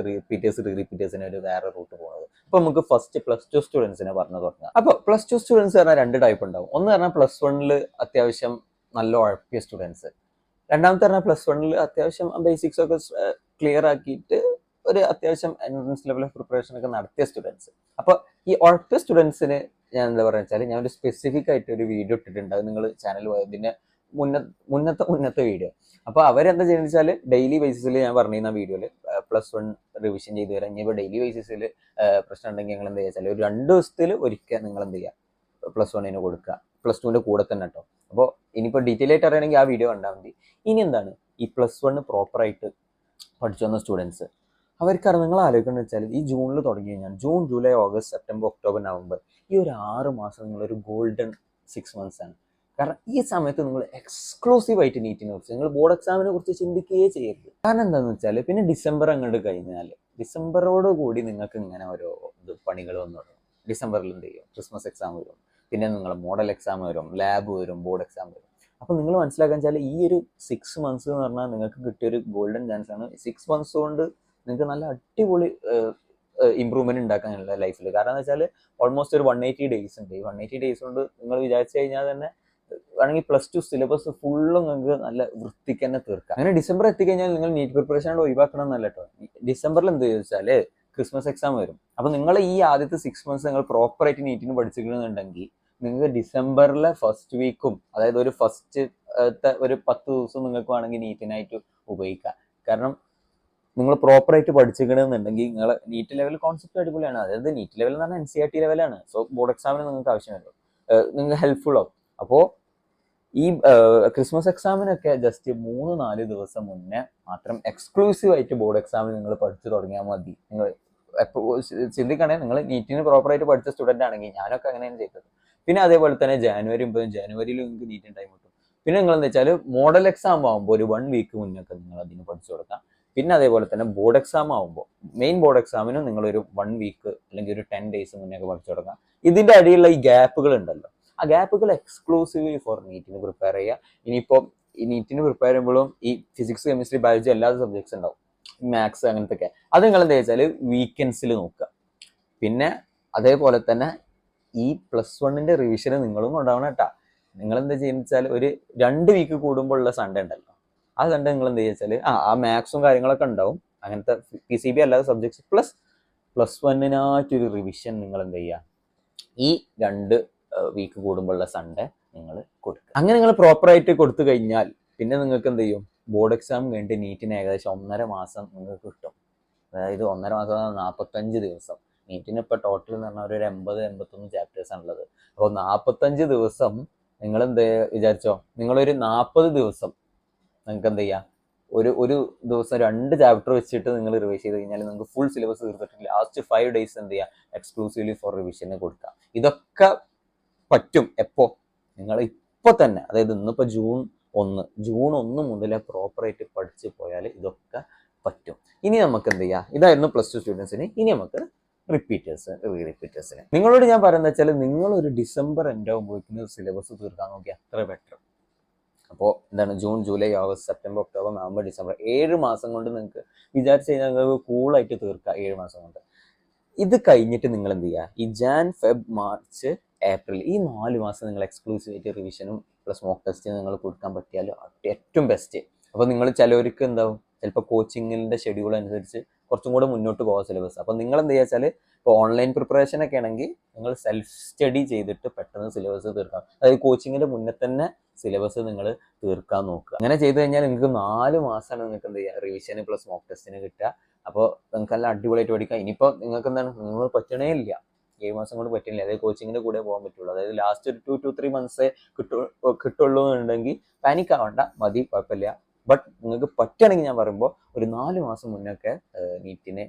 റീറിപ്പീറ്റേഴ്സിനും ഒരു വേറെ റൂട്ട് പോകുന്നത്. അപ്പോൾ നമുക്ക് ഫസ്റ്റ് +2 സ്റ്റുഡൻസിനെ പറഞ്ഞു തുടങ്ങാം. അപ്പോൾ +2 സ്റ്റുഡൻസ് പറഞ്ഞാൽ 2 ടൈപ്പ് ഉണ്ടാവും. ഒന്ന് പറഞ്ഞാൽ +1 അത്യാവശ്യം നല്ല ഉഴപ്പിയ സ്റ്റുഡൻസ്, രണ്ടാമത്തെ പറഞ്ഞാൽ +1 അത്യാവശ്യം ബേസിക്സ് ഒക്കെ ക്ലിയർ ആക്കിയിട്ട് ഒരു അത്യാവശ്യം എൻട്രൻസ് ലെവൽ ഓഫ് പ്രിപ്പറേഷൻ ഒക്കെ നടത്തിയ സ്റ്റുഡൻസ്. അപ്പോൾ ഈ ഉഴപ്പിയ സ്റ്റുഡൻസിന് ഞാൻ എന്താ പറയുക വെച്ചാൽ, ഞാൻ ഒരു സ്പെസിഫിക് ആയിട്ട് ഒരു വീഡിയോ ഇട്ടിട്ടുണ്ട്. അത് നിങ്ങൾ ചാനൽ പോയതിന്റെ മുന്നത്തെ വീഡിയോ. അപ്പോൾ അവരെന്താ ചെയ്യുന്നത് വെച്ചാൽ, ഡെയിലി ബേസിസിൽ ഞാൻ പറഞ്ഞിരുന്ന വീഡിയോയിൽ +1 റിവിഷൻ ചെയ്ത് തരാം. ഇനിയിപ്പോൾ ഡെയിലി ബേസിസിൽ പ്രശ്നം ഉണ്ടെങ്കിൽ നിങ്ങൾ എന്താ വെച്ചാൽ, ഒരു 2 ദിവസത്തിൽ ഒരിക്കൽ നിങ്ങൾ എന്ത് ചെയ്യുക, +1 കൊടുക്കുക, +2ന്റെ കൂടെ തന്നെ കേട്ടോ. അപ്പോൾ ഇനിയിപ്പോൾ ഡീറ്റെയിൽ ആയിട്ട് അറിയണമെങ്കിൽ ആ വീഡിയോ കണ്ടാൽ മതി. ഇനി എന്താണ്, ഈ +1 പ്രോപ്പറായിട്ട് പഠിച്ചു വന്ന സ്റ്റുഡൻസ്, അവർക്കറിയാം, നിങ്ങൾ ആലോചിക്കുന്നത് വെച്ചാൽ, ഈ ജൂണിൽ തുടങ്ങി കഴിഞ്ഞാൽ June, July, August, September, October, November, ഈ ഒരു 6 മാസം നിങ്ങളൊരു ഗോൾഡൻ 6 months ആണ്. കാരണം ഈ സമയത്ത് നിങ്ങൾ എക്സ്ക്ലൂസീവ് ആയിട്ട് നീറ്റിനെ കുറിച്ച്, നിങ്ങൾ ബോർഡ് എക്സാമിനെ കുറിച്ച് ചിന്തിക്കുകയേ ചെയ്യരുത്. കാരണം എന്താണെന്ന് വെച്ചാൽ, പിന്നെ ഡിസംബർ അങ്ങോട്ട് കഴിഞ്ഞാൽ, ഡിസംബറോട് കൂടി നിങ്ങൾക്ക് ഇങ്ങനെ ഓരോ പണികൾ വന്നു തുടങ്ങും. ഡിസംബറിൽ എന്ത് ചെയ്യും, ക്രിസ്മസ് എക്സാം വരും, പിന്നെ നിങ്ങൾ മോഡൽ എക്സാം വരും, ലാബ് വരും, ബോർഡ് എക്സാം വരും. അപ്പോൾ നിങ്ങൾ മനസ്സിലാക്കാൻ വെച്ചാൽ, ഈ ഒരു 6 months എന്ന് പറഞ്ഞാൽ നിങ്ങൾക്ക് കിട്ടിയൊരു ഗോൾഡൻ ചാൻസ് ആണ്. 6 months കൊണ്ട് നിങ്ങൾക്ക് നല്ല അടിപൊളി ഇമ്പ്രൂവ്മെന്റ് ഉണ്ടാക്കാനുള്ള ലൈഫിൽ. കാരണം എന്താ വെച്ചാൽ, ഓൾമോസ്റ്റ് ഒരു 180 days ഉണ്ട്. ഈ 180 days കൊണ്ട് നിങ്ങൾ വിചാരിച്ചു കഴിഞ്ഞാൽ തന്നെ വേണമെങ്കിൽ +2 സിലബസ് ഫുള്ളും നിങ്ങൾക്ക് നല്ല വൃത്തിക്ക് തന്നെ തീർക്കാം. അങ്ങനെ ഡിസംബർ എത്തിക്കഴിഞ്ഞാൽ നിങ്ങൾ നീറ്റ് പ്രിപ്പറേഷൻ ഒഴിവാക്കണം എന്നല്ല കേട്ടോ. ഡിസംബറിൽ എന്ത് ചോദിച്ചാൽ ക്രിസ്മസ് എക്സാം വരും. അപ്പോൾ നിങ്ങൾ ഈ ആദ്യത്തെ 6 months നിങ്ങൾ പ്രോപ്പറായിട്ട് നീറ്റിന് പഠിച്ചിരിക്കണമെന്നുണ്ടെങ്കിൽ നിങ്ങൾക്ക് ഡിസംബറിലെ ഫസ്റ്റ് വീക്കും, അതായത് ഒരു ഫസ്റ്റ് ഒരു 10 ദിവസം നിങ്ങൾക്ക് വേണമെങ്കിൽ നീറ്റിനായിട്ട് ഉപയോഗിക്കാം. കാരണം നിങ്ങൾ പ്രോപ്പറായിട്ട് പഠിച്ചിരിക്കണമെന്നുണ്ടെങ്കിൽ നിങ്ങൾ നീറ്റ് ലെവൽ കോൺസെപ്റ്റ് അടിപൊളിയാണ്. അതായത് നീറ്റ് ലെവൽ എന്ന് പറഞ്ഞാൽ NCERT ലെവലാണ്. സോ ബോർഡ് എക്സാമിന് നിങ്ങൾക്ക് ആവശ്യമല്ലോ, നിങ്ങൾക്ക് ഹെൽപ്ഫുൾ ആവും. അപ്പോൾ ഈ ക്രിസ്മസ് എക്സാമിനൊക്കെ ജസ്റ്റ് 3-4 ദിവസം മുന്നേ മാത്രം എക്സ്ക്ലൂസീവ് ആയിട്ട് ബോർഡ് എക്സാമിന് നിങ്ങൾ പഠിച്ചു തുടങ്ങിയാൽ മതി. നിങ്ങൾ എപ്പോൾ ചിന്തിക്കണേ, നിങ്ങൾ നീറ്റിന് പ്രോപ്പറായിട്ട് പഠിച്ച സ്റ്റുഡൻ്റ് ആണെങ്കിൽ, ഞാനൊക്കെ അങ്ങനെയാണ് ചെയ്തത്. പിന്നെ അതേപോലെ തന്നെ ജനുവരിയിൽ നിങ്ങൾക്ക് നീറ്റിന് ടൈം കിട്ടും. പിന്നെ നിങ്ങൾ എന്താ വെച്ചാൽ, മോഡൽ എക്സാം ആകുമ്പോൾ ഒരു 1 week മുന്നൊക്കെ നിങ്ങൾ അതിന് പഠിച്ചു കൊടുക്കാം. പിന്നെ അതേപോലെ തന്നെ ബോർഡ് എക്സാം ആകുമ്പോൾ, മെയിൻ ബോർഡ് എക്സാമിനും നിങ്ങളൊരു 1 week അല്ലെങ്കിൽ ഒരു 10 days മുന്നേ പഠിച്ചു തുടങ്ങാം. ഇതിൻ്റെ അടിയിലുള്ള ഈ ഗ്യാപ്പുകൾ ഉണ്ടല്ലോ, ആ ഗ്യാപ്പുകൾ എക്സ്ക്ലൂസീവ്ലി ഫോർ നീറ്റിന് പ്രിപ്പയർ ചെയ്യുക. ഇനിയിപ്പോൾ ഈ നീറ്റിന് പ്രിപ്പയർ ചെയ്യുമ്പോഴും ഈ ഫിസിക്സ്, കെമിസ്ട്രി, ബയോളജി എല്ലാ സബ്ജക്ട്സ് ഉണ്ടാവും, മാത്സ് അങ്ങനത്തെ ഒക്കെ. അത് നിങ്ങൾ എന്താ വെച്ചാൽ വീക്കെൻഡ്സിൽ നോക്കുക. പിന്നെ അതേപോലെ തന്നെ ഈ +1 റിവിഷന് നിങ്ങളും കൊണ്ടാവണം കേട്ടാ. നിങ്ങൾ എന്താ ചെയ്യുന്നത് വെച്ചാൽ, ഒരു 2 week കൂടുമ്പോൾ ഉള്ള സൺഡേ ഉണ്ടല്ലോ, ആ സൺഡേ നിങ്ങൾ എന്താ വെച്ചാൽ, ആ മാത്സും കാര്യങ്ങളൊക്കെ ഉണ്ടാവും, അങ്ങനത്തെ PCB അല്ലാതെ സബ്ജക്ട്സ് പ്ലസ് +1നായിട്ടൊരു റിവിഷൻ നിങ്ങൾ എന്ത് ചെയ്യുക, ഈ 2 week കൂടുമ്പോഴുള്ള സൺഡേ നിങ്ങൾ കൊടുക്കുക. അങ്ങനെ നിങ്ങൾ പ്രോപ്പറായിട്ട് കൊടുത്തു കഴിഞ്ഞാൽ പിന്നെ നിങ്ങൾക്ക് എന്ത് ചെയ്യും, ബോർഡ് എക്സാം കഴിഞ്ഞിട്ട് നീറ്റിന് ഏകദേശം 1.5 മാസം നിങ്ങൾക്ക് കിട്ടും. അതായത് 1.5 മാസം 45 ദിവസം. നീറ്റിന് ഇപ്പോൾ ടോട്ടൽ എന്ന് പറഞ്ഞാൽ ഒരു 80-81 ചാപ്റ്റേഴ്സ് ആണുള്ളത്. അപ്പോൾ 45 ദിവസം നിങ്ങൾ എന്ത് വിചാരിച്ചോ, നിങ്ങളൊരു 40 ദിവസം നിങ്ങൾക്ക് എന്ത് ചെയ്യാം, ഒരു ദിവസം 2 ചാപ്റ്റർ വെച്ചിട്ട് നിങ്ങൾ റിവൈസ് ചെയ്ത് കഴിഞ്ഞാൽ നിങ്ങൾക്ക് ഫുൾ സിലബസ് തീർത്തിട്ട് ലാസ്റ്റ് 5 days എന്ത് ചെയ്യുക, എക്സ്ക്ലൂസീവ്ലി ഫോർ റിവിഷന് കൊടുക്കുക. ഇതൊക്കെ പറ്റും എപ്പോൾ, നിങ്ങൾ ഇപ്പോൾ തന്നെ, അതായത് ഇന്നിപ്പോൾ ജൂൺ 1 മുതലേ പ്രോപ്പറായിട്ട് പഠിച്ച് പോയാൽ ഇതൊക്കെ പറ്റും. ഇനി നമുക്ക് എന്ത് ചെയ്യാം, ഇതായിരുന്നു +2 സ്റ്റുഡൻസിന്. ഇനി നമുക്ക് റീറിപ്പീറ്റേഴ്സിന് നിങ്ങളോട് ഞാൻ പറയുന്നത് വെച്ചാൽ, നിങ്ങളൊരു ഡിസംബർ എൻഡ് ആകുമ്പോഴേക്കും സിലബസ് തീർക്കാൻ നോക്കി അത്ര ബെറ്റർ. അപ്പോൾ എന്താണ് June, July, August, September, October, November, December 7 മാസം കൊണ്ട് നിങ്ങൾക്ക് വിചാരിച്ചു കഴിഞ്ഞാൽ നിങ്ങൾക്ക് കൂളായിട്ട് തീർക്കാം 7 മാസം കൊണ്ട്. ഇത് കഴിഞ്ഞിട്ട് നിങ്ങൾ എന്ത് ചെയ്യുക, ഈ ജാൻ, ഫെബ്, മാർച്ച്, ഏപ്രിൽ ഈ 4 മാസം നിങ്ങൾ എക്സ്ക്ലൂസീവ് ആയിട്ട് റിവിഷനും പ്ലസ് മോക്ക് ടെസ്റ്റ് നിങ്ങൾ കൊടുക്കാൻ പറ്റിയാൽ ഏറ്റവും ബെസ്റ്റ്. അപ്പോൾ നിങ്ങൾ ചിലവർക്ക് എന്താവും, ചിലപ്പോൾ കോച്ചിങ്ങിൻ്റെ ഷെഡ്യൂൾ അനുസരിച്ച് കുറച്ചും കൂടെ മുന്നോട്ട് പോകാം സിലബസ്. അപ്പോൾ നിങ്ങൾ എന്ത് ചെയ്യുക വെച്ചാൽ, ഇപ്പോൾ ഓൺലൈൻ പ്രിപ്പറേഷൻ ഒക്കെ ആണെങ്കിൽ നിങ്ങൾ സെൽഫ് സ്റ്റഡി ചെയ്തിട്ട് പെട്ടെന്ന് സിലബസ് തീർക്കാം. അതായത് കോച്ചിങ്ങിൻ്റെ മുന്നേ തന്നെ സിലബസ് നിങ്ങൾ തീർക്കാൻ നോക്കുക. അങ്ങനെ ചെയ്ത് കഴിഞ്ഞാൽ നിങ്ങൾക്ക് 4 മാസമാണ് നിങ്ങൾക്ക് എന്ത് ചെയ്യുക റിവിഷന് പ്ലസ് മോക്ക് ടെസ്റ്റിന് കിട്ടുക. അപ്പോൾ നിങ്ങൾക്ക് നല്ല അടിപൊളിയായിട്ട് പഠിക്കാം. ഇനിയിപ്പോൾ നിങ്ങൾക്ക് എന്താണ്, നിങ്ങൾ പറ്റണേ ഇല്ല, 7 മാസം കൊണ്ട് പറ്റുന്നില്ല, അതായത് കോച്ചിങ്ങിൻ്റെ കൂടെ പോകാൻ പറ്റുള്ളൂ. അതായത് ലാസ്റ്റ് ഒരു 2 to 3 months കിട്ടുള്ളൂ എന്നുണ്ടെങ്കിൽ പാനിക് ആവണ്ട, മതി, കുഴപ്പമില്ല. ബട്ട് നിങ്ങൾക്ക് പറ്റുകയാണെങ്കിൽ ഞാൻ പറയുമ്പോൾ ഒരു 4 മാസം മുന്നൊക്കെ നീറ്റിന്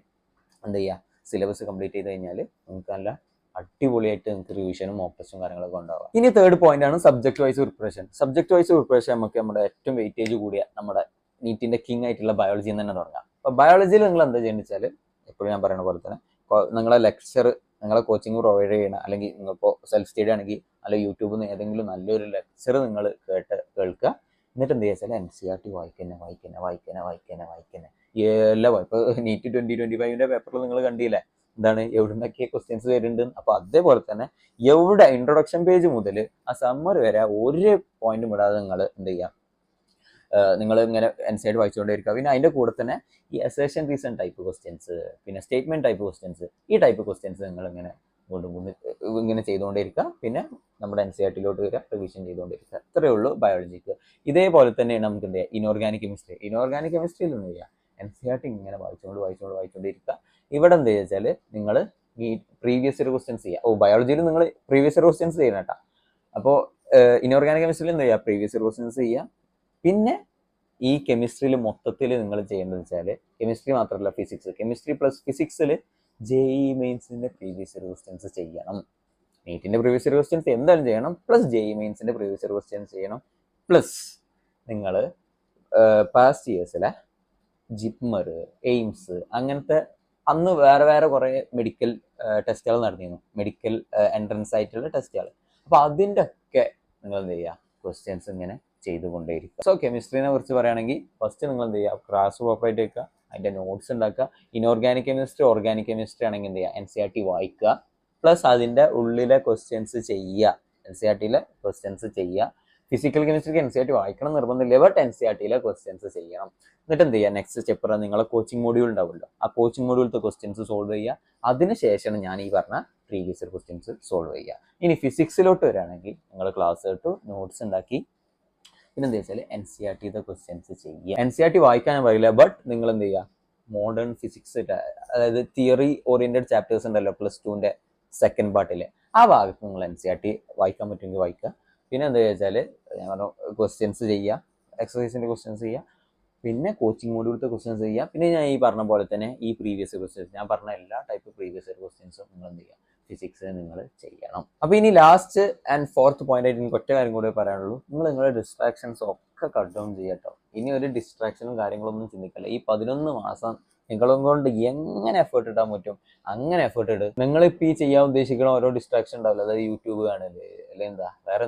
എന്ത് ചെയ്യുക, സിലബസ് കംപ്ലീറ്റ് ചെയ്ത് കഴിഞ്ഞാൽ നിങ്ങൾക്ക് നല്ല അടിപൊളിയായിട്ട് നിങ്ങൾക്ക് റിവിഷനും മോക്ക് ടെസ്റ്റും കാര്യങ്ങളൊക്കെ ഉണ്ടാവുക. ഇനി തേർഡ് പോയിന്റ് ആണ് subject wise preparation. Subject wise preparation നമുക്ക് നമ്മുടെ ഏറ്റവും വെയിറ്റേജ് കൂടിയ നമ്മുടെ നീറ്റിന്റെ കിങ് ആയിട്ടുള്ള ബയോളജിയിൽ നിന്ന് തന്നെ തുടങ്ങാം. അപ്പോൾ ബയോളജിയിൽ നിങ്ങൾ എന്താ ചെയ്യുന്നത് വെച്ചാൽ, എപ്പോഴും ഞാൻ പറയുന്ന പോലെ തന്നെ നിങ്ങളെ ലെക്ചർ, നിങ്ങളെ കോച്ചിങ് പ്രൊവൈഡ് ചെയ്യണം, അല്ലെങ്കിൽ നിങ്ങളിപ്പോൾ സെൽഫ് സ്റ്റഡി ആണെങ്കിൽ അല്ലെങ്കിൽ യൂട്യൂബിൽ നിന്ന് ഏതെങ്കിലും നല്ലൊരു ലെക്ചർ നിങ്ങൾ കേൾക്കുക. എന്നിട്ട് എന്ത് ചെയ്യുക വെച്ചാൽ NCERT വായിക്കുന്നത് എല്ലാം. ഇപ്പോൾ നീറ്റ് 2025 പേപ്പറിൽ നിങ്ങൾ കണ്ടില്ലേ എന്താണ്, എവിടുന്നൊക്കെ ക്വസ്റ്റ്യൻസ് വരുന്നുണ്ട്. അപ്പോൾ അതേപോലെ തന്നെ എവിടെ ഇൻട്രൊഡക്ഷൻ പേജ് മുതൽ ആ സമ്മറി വരെ ഒരു പോയിന്റും വിടാതെ നിങ്ങൾ എന്ത് ചെയ്യുക, നിങ്ങൾ ഇങ്ങനെ NCERT വായിച്ചുകൊണ്ടിരിക്കുക. പിന്നെ അതിൻ്റെ കൂടെ തന്നെ ഈ അസേഷൻ റീസൺ ടൈപ്പ് ക്വസ്റ്റ്യൻസ്, പിന്നെ സ്റ്റേറ്റ്മെന്റ് ടൈപ്പ് ക്വസ്റ്റ്യൻസ്, ഈ ടൈപ്പ് ക്വസ്റ്റ്യൻസ് നിങ്ങൾ ഇങ്ങനെ ചെയ്തുകൊണ്ടിരിക്കുക. പിന്നെ നമ്മുടെ NCERTയിലോട്ട് വരിക, റിവിഷൻ ചെയ്തുകൊണ്ടിരിക്കുക. ഇത്രയേ ഉള്ളൂ ബയോളജിക്ക്. ഇതേപോലെ തന്നെയാണ് നമുക്ക് എന്ത് ചെയ്യുക ഇനോർഗാനിക് കെമിസ്ട്രിയിൽ എന്ത് ചെയ്യുക, NCERT ഇങ്ങനെ വായിച്ചുകൊണ്ടിരിക്കുക. ഇവിടെ എന്ത് ചെയ്യുക വെച്ചാൽ നിങ്ങൾ ഈ പ്രീവിയസ് ഇയർ ക്വസ്റ്റ്യൻസ് ചെയ്യുക. ബയോളജിയിൽ നിങ്ങൾ പ്രീവിയസ് ഇയർ ക്വസ്റ്റ്യൻസ് ചെയ്യണം കേട്ടോ. അപ്പോൾ ഇനോർഗാനിക് കെമിസ്ട്രിയിൽ എന്ത് ചെയ്യുക, പ്രീവിയസ് ഇയർ ക്വസ്റ്റ്യൻസ് ചെയ്യുക. പിന്നെ ഈ കെമിസ്ട്രിയിൽ മൊത്തത്തിൽ നിങ്ങൾ ചെയ്യേണ്ടത് വെച്ചാൽ, കെമിസ്ട്രി മാത്രമല്ല ഫിസിക്സ്, കെമിസ്ട്രി പ്ലസ് ഫിസിക്സിൽ JEE മെയിൻസിന്റെ പ്രീവിയസ് ഇയർ ക്വസ്റ്റ്യൻസ് ചെയ്യണം. നീറ്റിന്റെ പ്രീവിയസ് ഇയർ ക്വസ്റ്റ്യൻസ് എന്തായാലും ചെയ്യണം, പ്ലസ് JEE മെയിൻസിന്റെ പ്രീവിയസ് ഇയർ ക്വസ്റ്റ്യൻസ് ചെയ്യണം. പ്ലസ് നിങ്ങൾ പാസ്റ്റ് ഇയേഴ്സിലെ ജിപ്മർ, എയിംസ് അങ്ങനത്തെ അന്ന് വേറെ കുറേ മെഡിക്കൽ ടെസ്റ്റുകൾ നടന്നിരുന്നു, മെഡിക്കൽ എൻട്രൻസ് ആയിട്ടുള്ള ടെസ്റ്റുകൾ. അപ്പോൾ അതിൻ്റെ ഒക്കെ നിങ്ങൾ എന്ത് ചെയ്യുക, ക്വസ്റ്റ്യൻസ് ഇങ്ങനെ ചെയ്തുകൊണ്ടേയിരിക്കുക. സോ കെമിസ്ട്രീനെ കുറിച്ച് പറയുകയാണെങ്കിൽ ഫസ്റ്റ് നിങ്ങൾ എന്ത് ചെയ്യുക, ക്ലാസ് പ്രോപ്പറായിട്ട് വെക്കുക, അതിൻ്റെ നോട്ട്സ് ഉണ്ടാക്കുക. ഇനോർഗാനിക് കെമിസ്ട്രി, ഓർഗാനിക് കെമിസ്ട്രി ആണെങ്കിൽ എന്ത് ചെയ്യുക, NCERT വായിക്കുക, പ്ലസ് അതിൻ്റെ ഉള്ളിലെ ക്വസ്റ്റ്യൻസ് ചെയ്യുക, NCERTയിലെ ക്വസ്റ്റ്യൻസ് ചെയ്യുക. ഫിസിക്കൽ കെമിസ്ട്രിക്ക് NCERT വായിക്കണം നിർബന്ധമില്ല, ബട്ട് NCERTയിലെ ക്വസ്റ്റ്യൻസ് ചെയ്യണം. എന്നിട്ട് എന്ത് ചെയ്യുക, നെക്സ്റ്റ് സ്റ്റെപ്പ് നിങ്ങളെ കോച്ചിങ് മൊഡ്യൂൾ ഉണ്ടാവുമല്ലോ, ആ കോച്ചിങ് മൊഡ്യൂളത്തെ ക്വസ്റ്റ്യൻസ് സോൾവ് ചെയ്യുക. അതിനുശേഷം ഞാൻ ഈ പറഞ്ഞ പ്രീവിയസ് ഇയർ ക്വസ്റ്റ്യൻസ് സോൾവ് ചെയ്യുക. ഇനി ഫിസിക്സിലോട്ട് വരികയാണെങ്കിൽ നിങ്ങൾ ക്ലാസ് കേട്ടു, നോട്ട്സ് ഉണ്ടാക്കി, പിന്നെ എന്താ വെച്ചാൽ NCERTയിലെ ക്വസ്റ്റ്യൻസ് ചെയ്യുക. NCERT വായിക്കാൻ പറയില്ല, ബട്ട് നിങ്ങൾ എന്ത് ചെയ്യുക, മോഡേൺ ഫിസിക്സ്, അതായത് തിയറി ഓറിയന്റഡ് ചാപ്റ്റേഴ്സ് ഉണ്ടല്ലോ +2ന്റെ സെക്കൻഡ് പാർട്ടിൽ, ആ ഭാഗത്ത് നിങ്ങൾ NCERT വായിക്കാൻ പറ്റുമെങ്കിൽ വായിക്കുക. പിന്നെ എന്താ വെച്ചാൽ ഞാൻ പറഞ്ഞു ക്വസ്റ്റ്യൻസ് ചെയ്യുക, എക്സസൈസിന്റെ ക്വസ്റ്റ്യൻസ് ചെയ്യുക, പിന്നെ കോച്ചിങ് മൊഡ്യൂളത്തെ ക്വസ്റ്റ്യൻസ് ചെയ്യുക. പിന്നെ ഞാൻ ഈ പറഞ്ഞ പോലെ തന്നെ ഈ പ്രീവിയസ് ക്വസ്റ്റ്യൻസ്, ഞാൻ പറഞ്ഞ എല്ലാ ടൈപ്പ് പ്രീവിയസ് ക്വസ്റ്റ്യൻസും നിങ്ങൾ എന്ത് ചെയ്യുക, ഫിസിക്സ് നിങ്ങൾ ചെയ്യണം. അപ്പോൾ ഇനി ലാസ്റ്റ് ആൻഡ് ഫോർത്ത് പോയിന്റ് ആയിട്ട് എനിക്ക് ഒറ്റ കാര്യം കൂടെ പറയാനുള്ളൂ, നിങ്ങളുടെ ഡിസ്ട്രാക്ഷൻസ് ഒക്കെ കട്ട് ഡൗൺ ചെയ്യട്ടോ. ഇനി ഒരു ഡിസ്ട്രാക്ഷനും കാര്യങ്ങളൊന്നും ചിന്തിക്കില്ല. ഈ 11 മാസം നിങ്ങളും കൊണ്ട് എങ്ങനെ എഫേർട്ട് ഇടാൻ പറ്റും അങ്ങനെ എഫേർട്ട് ഇട്. നിങ്ങളിപ്പോൾ ഈ ചെയ്യാൻ ഉദ്ദേശിക്കുന്ന ഓരോ ഡിസ്ട്രാക്ഷൻ ഉണ്ടാവില്ല, അതായത് യൂട്യൂബ് കാണല്, അല്ലെങ്കിൽ എന്താ വേറെ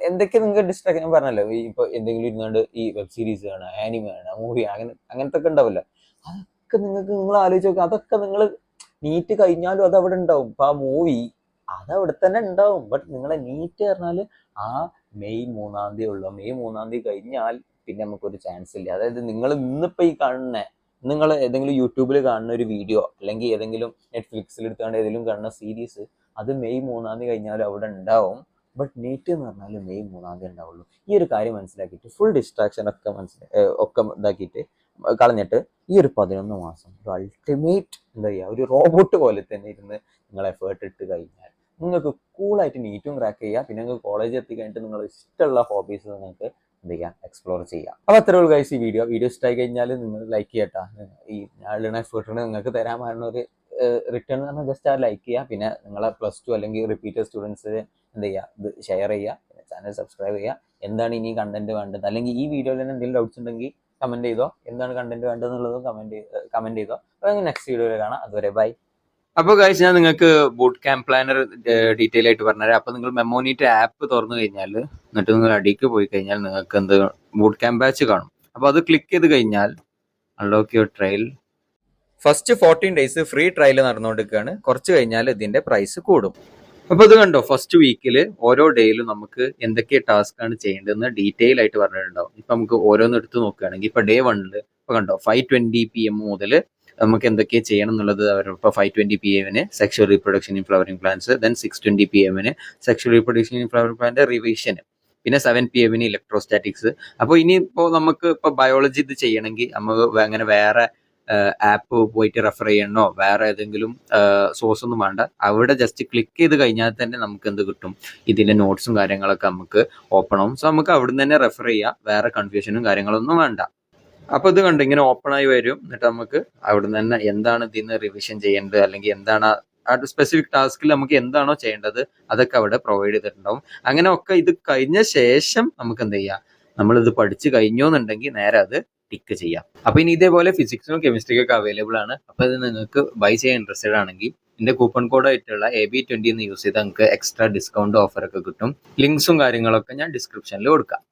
എന്തൊക്കെ നിങ്ങൾക്ക് ഡിസ്ട്രാക്ഷൻ, ഞാൻ പറഞ്ഞല്ലോ, ഈ ഇപ്പോൾ എന്തെങ്കിലും ഇരുന്നുകൊണ്ട് ഈ വെബ് സീരീസ് കാണുക, ആനിമ കാണുക, മൂവി അങ്ങനത്തെ ഒക്കെ ഉണ്ടാവില്ല, അതൊക്കെ നിങ്ങൾ ആലോചിച്ച് നോക്കുക. അതൊക്കെ നിങ്ങൾ നീറ്റ് കഴിഞ്ഞാലും അത് അവിടെ ഉണ്ടാവും. ഇപ്പൊ ആ മൂവി അതവിടെ തന്നെ ഉണ്ടാവും. ബട്ട് നിങ്ങളെ നീറ്റ് പറഞ്ഞാൽ ആ മെയ് 3-ാം തീയതി ഉള്ളു. മെയ് 3-ാം തീയതി കഴിഞ്ഞാൽ പിന്നെ നമുക്കൊരു ചാൻസ് ഇല്ല. അതായത് നിങ്ങൾ ഇന്നിപ്പോ ഈ കാണുന്ന, നിങ്ങൾ ഏതെങ്കിലും യൂട്യൂബിൽ കാണുന്ന ഒരു വീഡിയോ, അല്ലെങ്കിൽ ഏതെങ്കിലും നെറ്റ്ഫ്ലിക്സിൽ എടുത്തുകൊണ്ട് ഏതെങ്കിലും കാണുന്ന സീരീസ്, അത് മെയ് 3-ാം തീയതി കഴിഞ്ഞാലും അവിടെ ഉണ്ടാവും. ബട്ട് നീറ്റ് എന്ന് പറഞ്ഞാൽ മെയ് 3-ാം തീയതി ഉണ്ടാവുള്ളൂ. ഈ ഒരു കാര്യം മനസ്സിലാക്കിയിട്ട് ഫുൾ ഡിസ്ട്രാക്ഷൻ ഒക്കെ ഇതാക്കിയിട്ട് കളഞ്ഞിട്ട് ഈ ഒരു 11 മാസം ഒരു അൾട്ടിമേറ്റ് എന്താ ചെയ്യുക, ഒരു റോബോട്ട് പോലെ തന്നെ ഇരുന്ന് നിങ്ങൾ എഫേർട്ട് ഇട്ട് കഴിഞ്ഞാൽ നിങ്ങൾക്ക് കൂളായിട്ട് നീറ്റും ക്രാക്ക് ചെയ്യുക. പിന്നെ നിങ്ങൾക്ക് കോളേജിൽ എത്തി കഴിഞ്ഞിട്ട് നിങ്ങൾ ഇഷ്ടമുള്ള ഹോബീസ് നിങ്ങൾക്ക് എന്ത് ചെയ്യാം, എക്സ്പ്ലോർ ചെയ്യാം. അപ്പോൾ അത്രേ ഉള്ളൂ ഗൈസ് ഈ വീഡിയോ ഇഷ്ടമായി കഴിഞ്ഞാൽ നിങ്ങൾ ലൈക്ക് ചെയ്യട്ടാ. ഈ ഞാനുള്ള എഫേർട്ടിന് നിങ്ങൾക്ക് തരാൻ പറ്റുന്ന ഒരു റിട്ടേൺ എന്ന് പറഞ്ഞാൽ ജസ്റ്റ് ആ ലൈക്ക് ചെയ്യുക. പിന്നെ നിങ്ങളെ +2 അല്ലെങ്കിൽ റിപ്പീറ്റഡ് സ്റ്റുഡൻസ് എന്ത് ചെയ്യുക, ഇത് ഷെയർ ചെയ്യുക, പിന്നെ ചാനൽ സബ്സ്ക്രൈബ് ചെയ്യുക. എന്താണ് ഇനി കണ്ടന്റ് വേണ്ടത്, അല്ലെങ്കിൽ ഈ വീഡിയോയിൽ തന്നെ എന്തെങ്കിലും ഡൗട്ട്സ് ഉണ്ടെങ്കിൽ കമന്റ് ചെയ്തോ, എന്താണ് കണ്ടന്റ് വേണ്ടതെന്നുള്ളതും കമന്റ് ചെയ്തോ. അപ്പോൾ നെക്സ്റ്റ് വീഡിയോയിൽ കാണാം. അതുവരെ ബൈ. അപ്പോൾ ഗൈസ് ഞാൻ നിങ്ങൾക്ക് ബൂട്ട് ക്യാമ്പ് പ്ലാനർ ഡീറ്റെയിൽ ആയിട്ട് പറഞ്ഞുതരാം. അപ്പോൾ നിങ്ങൾ മെമ്മോനീറ്റ് ആപ്പ് തുറന്നു കഴിഞ്ഞാൽ എന്നിട്ട് നിങ്ങൾ അടിക്ക് പോയി കഴിഞ്ഞാൽ നിങ്ങൾക്ക് എന്ത് ബൂട്ട് ക്യാമ്പ് ബാച്ച് കാണും. അപ്പോൾ അത് ക്ലിക്ക് ചെയ്ത് കഴിഞ്ഞാൽ unlock your trial. First 14 days free trial നടന്നുകൊണ്ടിരിക്കുകയാണ്. കുറച്ച് കഴിഞ്ഞാൽ ഇതിന്റെ പ്രൈസ് കൂടും. അപ്പോൾ ഇത് കണ്ടോ, ഫസ്റ്റ് വീക്കിൽ ഓരോ ഡേയിലും നമുക്ക് എന്തൊക്കെ ടാസ്ക് ആണ് ചെയ്യേണ്ടതെന്ന് ഡീറ്റെയിൽ ആയിട്ട് പറഞ്ഞിട്ടുണ്ടാവും. ഇപ്പൊ നമുക്ക് ഓരോന്ന് എടുത്ത് നോക്കുകയാണെങ്കിൽ ഇപ്പൊ ഡേ 1 ഇപ്പൊ കണ്ടോ 5:20 PM മുതൽ നമുക്ക് എന്തൊക്കെ ചെയ്യണം എന്നുള്ളത് ഇപ്പൊ 5:20 PM sexual reproduction in flowering plants, then 6:20 PM sexual reproduction in flowering plant revision, പിന്നെ 7 PM ഇലക്ട്രോസ്റ്റാറ്റിക്സ്. അപ്പോൾ ഇനിയിപ്പോ നമുക്ക് ഇപ്പൊ ബയോളജി ഇത് ചെയ്യണമെങ്കിൽ നമുക്ക് അങ്ങനെ വേറെ ആപ്പ് പോയിട്ട് റെഫർ ചെയ്യണോ വേറെ ഏതെങ്കിലും സോഴ്സ് ഒന്നും വേണ്ട. അവിടെ ജസ്റ്റ് ക്ലിക്ക് ചെയ്ത് കഴിഞ്ഞാൽ തന്നെ നമുക്ക് എന്ത് കിട്ടും, ഇതിന്റെ നോട്ട്സും കാര്യങ്ങളൊക്കെ നമുക്ക് ഓപ്പൺ ആവും. സോ നമുക്ക് അവിടെ നിന്ന് തന്നെ റെഫർ ചെയ്യാം, വേറെ കൺഫ്യൂഷനും കാര്യങ്ങളൊന്നും വേണ്ട. അപ്പൊ ഇത് കണ്ട് ഇങ്ങനെ ഓപ്പൺ ആയി വരും. എന്നിട്ട് നമുക്ക് അവിടെ നിന്ന് തന്നെ എന്താണ് ഇതിന്ന് റിവിഷൻ ചെയ്യേണ്ടത് അല്ലെങ്കിൽ എന്താണ് ആ സ്പെസിഫിക് ടാസ്കിൽ നമുക്ക് എന്താണോ ചെയ്യേണ്ടത് അതൊക്കെ അവിടെ പ്രൊവൈഡ് ചെയ്തിട്ടുണ്ടാവും. അങ്ങനെ ഒക്കെ ഇത് കഴിഞ്ഞ ശേഷം നമുക്ക് എന്ത് ചെയ്യാം, നമ്മളിത് പഠിച്ചു കഴിഞ്ഞോന്നുണ്ടെങ്കിൽ നേരെ അത് ടിക്ക് ചെയ്യാം. അപ്പൊ ഇനി ഇതേപോലെ ഫിസിക്സിനും കെമിസ്ട്രിക്കും ഒക്കെ അവൈലബിൾ ആണ്. അപ്പൊ ഇത് നിങ്ങൾക്ക് ബൈ ചെയ്യാൻ ഇൻട്രസ്റ്റഡ് ആണെങ്കിൽ എന്റെ കൂപ്പൺ കോഡ് ആയിട്ടുള്ള AB20 എന്ന് യൂസ് ചെയ്താൽ നിങ്ങൾക്ക് എക്സ്ട്രാ ഡിസ്കൗണ്ട് ഓഫർ ഒക്കെ കിട്ടും. ലിങ്ക്സും കാര്യങ്ങളൊക്കെ ഞാൻ ഡിസ്ക്രിപ്ഷനിൽ കൊടുക്കാം.